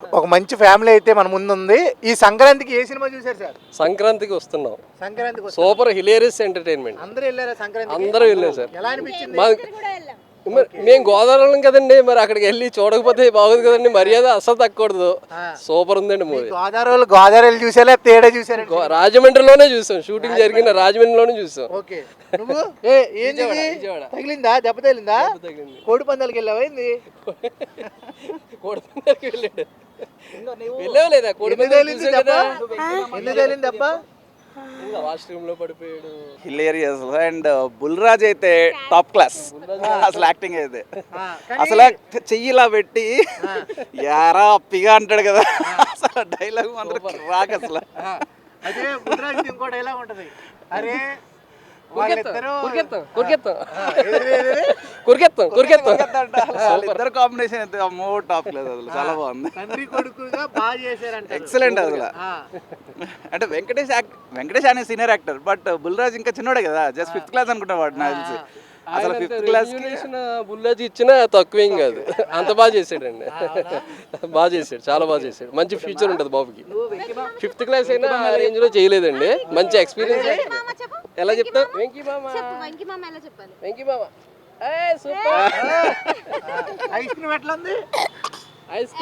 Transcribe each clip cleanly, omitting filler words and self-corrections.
ఒక మంచి ఫ్యామిలీ అయితే మన ముందు ఉంది. ఈ సంక్రాంతికి ఏ సినిమా చూసారు సార్? సంక్రాంతికి వస్తున్నాం. సంక్రాంతికి సూపర్ హిలేరియస్ ఎంటర్టైన్మెంట్. అందరూ వెళ్ళారా సంక్రాంతి? అందరూ వెళ్ళాం సార్. ఎలా అనిపించింది? మేము గోదావరి కదండి, మరి అక్కడికి వెళ్ళి చూడకపోతే బాగోదు కదండి. మర్యాద అసలు తగ్గకూడదు. సూపర్ ఉందండి మూవీ. గోదావరి చూసారా తేడా చూసారా? రాజమండ్రిలోనే చూసాం, షూటింగ్ జరిగిన రాజమండ్రిలోనే చూసాం. ఓకే. నువ్వు తగిలిందా? దెబ్బ తగిలిందా? కోడి పందాలకి వెళ్ళావా? ఏంది కోడి పందాలకి వెళ్ళాడు? వెళ్ళావు లేదా? కోడి తగిలింది దెబ్బ. వాష్రూమ్ లో పడిపోయాడు. హిలేరియస్. అండ్ బుల్రాజ్ అయితే టాప్ క్లాస్ అసలు. యాక్టింగ్ అయితే అసలు చెయ్యిలా పెట్టి యారా అప్పిగా అంటాడు కదా, అసలు డైలాగ్ మాత్రం రాక అసలు. అదే బుల్రాజ్ ఇంకో డైలాగ్ ఉంటది, అరే ఇద్దరు కాంబినేషన్ అయితే అమ్మో టాప్ క్లాస్ అసలు. చాలా బాగుంది. తండ్రి కొడుకుగా బాగా చేశారంట. ఎక్సలెంట్ అసలు. అంటే వెంకటేష్ అనే సీనియర్ యాక్టర్, బట్ బుల్రాజ్ ఇంకా చిన్నోడే కదా, జస్ట్ 5th క్లాస్ అనుకుంటా వాడు నాకు తెలిసి. అసలు 5th క్లాస్ బుల్లాజీ ఇచ్చిన తక్కువేం కాదు, అంత బాగా చేసాడండి. బాగా చేసాడు, చాలా బాగా చేసాడు. మంచి ఫ్యూచర్ ఉంటుంది బాబుకి. 5th క్లాస్ అయినా ఆ రేంజ్ లో చేయలేదండి. మంచి ఎక్స్పీరియన్స్. ఎలా చెప్తా? వెంకీ మామ. వెంకీ మామ సూపర్. ఐస్ క్రీమ్ ఎట్లా ఉంది? ఐస్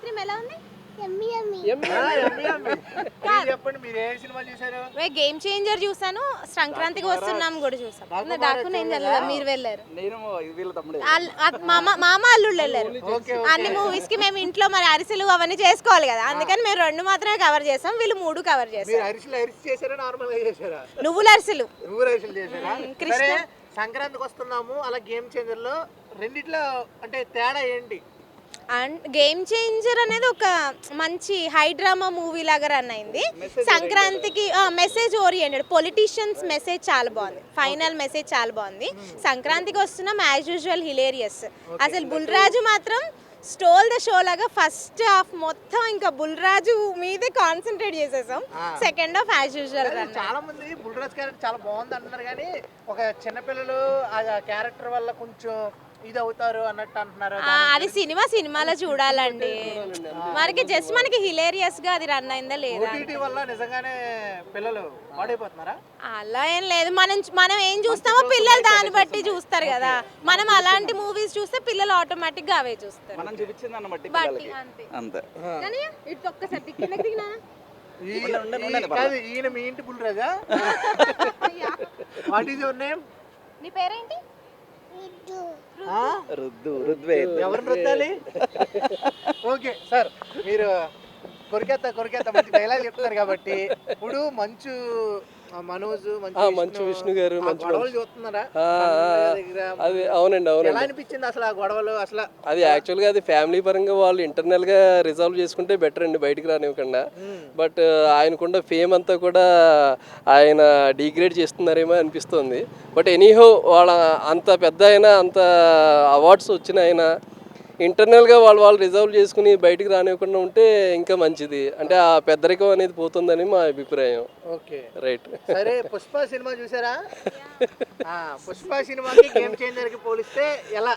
క్రీమ్ ఎలా ఉంది? చెప్పండి, మీరు ఏ సినిమా చూసారు? గేమ్ చేంజర్ చూసాను, సంక్రాంతికి వస్తున్నాం కూడా చూసాను. డాకు నేను మీరు వెళ్ళారు, మామ అల్లుళ్ళు వెళ్ళారు. అన్ని మూవీస్ కి మేము ఇంట్లో మరి అరిసెలు అవన్నీ చేసుకోవాలి కదా, అందుకని మేము 2 మాత్రమే కవర్ చేసాం, వీళ్ళు 3 కవర్ చేశారు. నువ్వుల అరిసెలు చేశారా? సంక్రాంతికి వస్తున్నాము అలా గేమ్ చేంజర్ లో రెండిట్లో అంటే తేడా ఏంటి? అండ్ గేమ్ చేంజర్ అనేది ఒక మంచి హై డ్రామా మూవీ లాగా రన్ అయింది. సంక్రాంతికి మెసేజ్ ఓరియంటెడ్, పొలిటీషియన్స్ మెసేజ్ చాలా బాగుంది, ఫైనల్ మెసేజ్ చాలా బాగుంది. సంక్రాంతికి వస్తున్నాం యాజ్ యూజువల్ హిలేరియస్. అసలు బుల్రాజు మాత్రం స్టోల్ ద షో లాగా ఫస్ట్ హాఫ్ మొత్తం ఇంకా బుల్రాజు మీదే కాన్సన్ట్రేట్ చేసేసాం. Second half as usual. చాలా మంది బుల్రాజ్ క్యారెక్టర్ చాలా బాగుంది అంటున్నారు, కానీ ఒక చిన్నపిల్లలు ఆ క్యారెక్టర్ వల్ల కొంచెం ఇది అవుతారు అన్నట్టు అంటున్నారు. అది సినిమాలో చూడాలండి. మనకి జస్ట్ మనకి హిలేరియస్ గా అది రన్ అయిందా లేదా వల్ల నిజంగానే పిల్లలు పాడైపోతున్నారా? అలా ఏం లేదు. మనం ఏం చూస్తామో పిల్లలు దాన్ని బట్టి చూస్తారు కదా. మనం అలాంటి మూవీస్ చూస్తే పిల్లలు ఆటోమేటిక్ గా అవే చూస్తారు. మనం చూపించింది అన్న బట్టి అంతే. ఇటు ఒక్కసారి కిందకి దిగినా ఈయన మీ ఇంటి Bulraja? What is your name? నీ పేరేంటి? ఎవరిని రుద్దాలి? ఓకే సార్, మీరు కొరికేత మంచి డైలాగ్ చెప్తున్నారు కాబట్టి ఇప్పుడు మంచు మనోజ్ మంచు విష్ణు గారు గొడవలు చూస్తున్నారా? అది అవునండి. ఎలా అనిపించింది అసలు ఆ గొడవలు? అసలు అది యాక్చువల్గా అది ఫ్యామిలీ పరంగా వాళ్ళు ఇంటర్నల్ గా రిజాల్వ్ చేసుకుంటే బెటర్ అండి, బయటికి రానివ్వకుండా. బట్ ఆయనకున్న ఫేమ్ అంతా కూడా ఆయన డిగ్రేడ్ చేస్తున్నారేమో అనిపిస్తుంది. బట్ ఎనీహో వాళ్ళ అంత పెద్ద అయినా, అంత అవార్డ్స్ వచ్చిన ఆయన ఇంటర్నల్గా వాళ్ళు రిజాల్వ్ చేసుకుని బయటికి రానివ్వకుండా ఉంటే ఇంకా మంచిది. అంటే ఆ పెద్దరికం అనేది పోతుందని మా అభిప్రాయం. Okay, right. సరే, పుష్ప సినిమా చూసారా? పుష్ప సినిమాకి గేమ్ చేంజర్ కి పోలిస్తే ఎలా?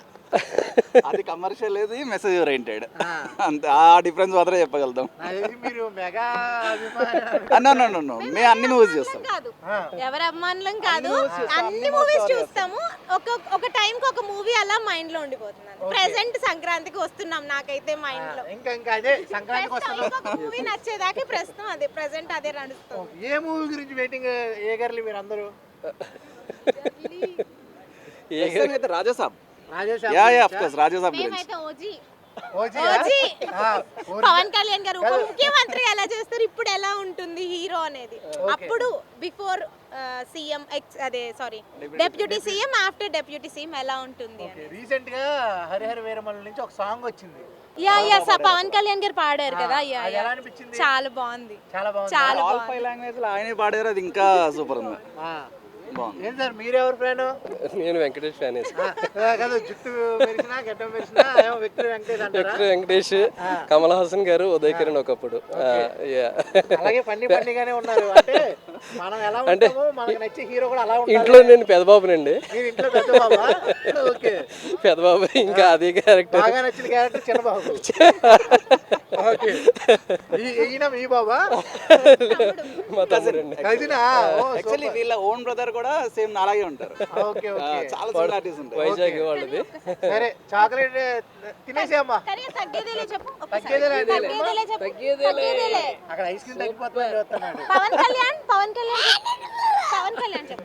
అది కమర్షియల్, ఇది మెసేజ్ ఓరియంటెడ్, అంతే. ఆ డిఫరెన్స్ మాత్రం చెప్పగలుగుతాం. మీరు మెగా మేము అన్ని మూవీస్ చూస్తాం. ఎవరి అభిమానులం కాదు, అన్ని మూవీస్ చూస్తాము. ఒక టైం కి ఒక మూవీ అలా మైండ్ లో ఉండిపోతుంది. ప్రెసెంట్ సంక్రాంతికి వస్తున్నాం నాకైతే మైండ్ లో ఇంకా అదే సంక్రాంతికి వస్తున్నాం. ఒక మూవీ నచ్చేదాకా ప్రస్తుతం అదే ప్రెసెంట్ అదే నడుస్తుంది. ఏ మూవీ గురించి వెయిటింగ్ ఏగర్లీ మీరు అందరూ? రాజాసాబ్. పవన్ కళ్యాణ్ గారు ఉప ముఖ్యమంత్రిగా ఎలా చేస్తారు, ఇప్పుడు ఎలా ఉంటుంది హీరో అనేది, అప్పుడు before CM deputy CM, after deputy CM ఎలా ఉంటుంది. రీసెంట్ గా హరిహర వీరమల్లు నుంచి ఒక సాంగ్ వచ్చింది. పవన్ కళ్యాణ్ గారు పాడారు కదా. చాలా బాగుంది. ఆయనే పాడారు, అది ఇంకా సూపర్ ఉంది. బాగుంది. ఏం సార్ మీరెవరు ఫ్యాను? నేను వెంకటేష్ ఫ్యాన్. కాదు, జుట్టు మెరిసినా గడ్డం మెరిసినా ఏమో విక్టరీ వెంకటేష్ అంటారా? వెంకటేష్, కమల్ హాసన్ గారు, ఉదయ్ కిరణ్ ఒకప్పుడు. అలాగే ఫన్నీగానే ఉన్నారు. అంటే మనం ఎలా ఉంటామో మనకు నచ్చే హీరో కూడా అలా ఉంటారు. ఇంట్లో నేను పెద్దబాబునండి. మీరు ఇంట్లో పెద్ద బాబా? ఓకే, పెద్దబాబు ఇంకా అదే క్యారెక్టర్. బాగా నచ్చిన క్యారెక్టర్ చిన్నబాబు. ఓకే, ఈయన మీ బాబా? మా తమ్ముడండి. కజినా? యాక్చువల్లీ వీళ్ళ ఓన్ బ్రదర్ కూడా సేమ్ అలాగే ఉంటారు. ఓకే ఓకే, చాలా సిమిలారిటీస్ ఉంటాయి. వైజాగ్ వాళ్ళది. సరే చాక్లెట్ తినేసేయమ్మా. కానీ తగ్గేదేలే చెప్పు. తగ్గేదేలే అంటే తగ్గేదేలే చెప్పు. తగ్గేదేలే. అక్కడ ఐస్ క్రీమ్ తగ్గిపోతుందని వస్తున్నాడు. పవన్ కళ్యాణ్ పవన్ కళ్యాణ్ చెప్పు.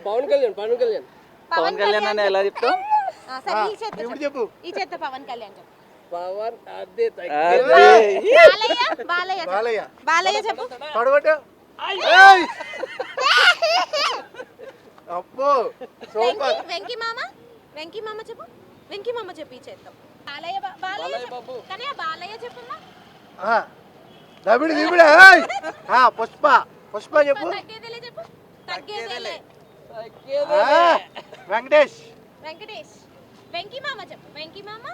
పవన్ కళ్యాణ్ అని ఎలా చెప్తాం? సరే ఈ చేత్తో ఇప్పుడు చెప్పు. చెప్పు. ఈ చేత్తో పవన్ కళ్యాణ్ చెప్పు. అదే. బాలయ్య బాలయ్య బాలయ్య చెప్పు. తొడగొట్టు. ఏయ్! అబ్బో సూపర్. వెంకీ మామ చెప్పు. వెంకీ మామ చెప్పు ఈ చేత్తో. బాలయ్య చెప్పు. కానీ బాలయ్య చెప్పమ్మా. దబిడి పుష్ప చెప్పు. తగ్గేదేలే చెప్పు. తగ్గేదేలే. వెంకటేష్. వెంకీ మామ చెప్పు. వెంకీ మామ.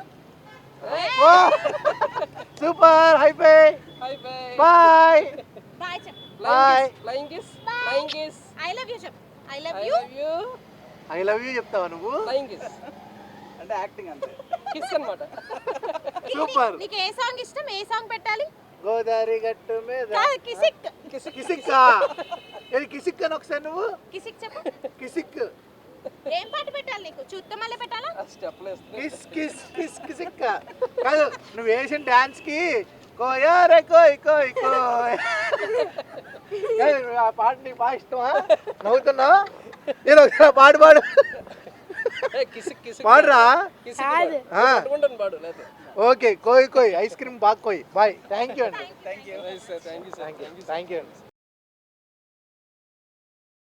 సూపర్. హైపై బాయ్. బాయ్ చెప్పు. బాయ్. ఐ లవ్ యూ చెప్పు. ఐ లవ్ యూ చెప్తావా నువ్వు? అంటే యాక్టింగ్ అంతే. సూపర్. నీకు ఏ సాంగ్ ఇష్టం? ఏ సాంగ్ పెట్టాలి? గోదావరి గట్టు మీద కాదు, కిసిక్. కిసిక్కా. ఏది కిసిక్ అని ఒకసారి నువ్వు కిసిక్ చెప్పు. కిసిక్. ఏం పాట పెట్టాలి నీకు? చూద్దామల్లే పెట్టాలా? కిస్ కిస్ కిస్ కిసిక్క కాదు, నువ్వు వేసిన డాన్స్ కి కోయారే కోయ్ కోయ్ కోయ్. కాదు, ఆ పాట నీకు బాగా ఇష్టమా? నవ్వుతున్నావు? నేను ఒకసారి పాడు పాడురా. ఓకే, కోయ్ కోయ్ ఐస్ క్రీమ్ బాగా కోయ్. బాయ్. థ్యాంక్ యూ అండి. థ్యాంక్ యూ అండి.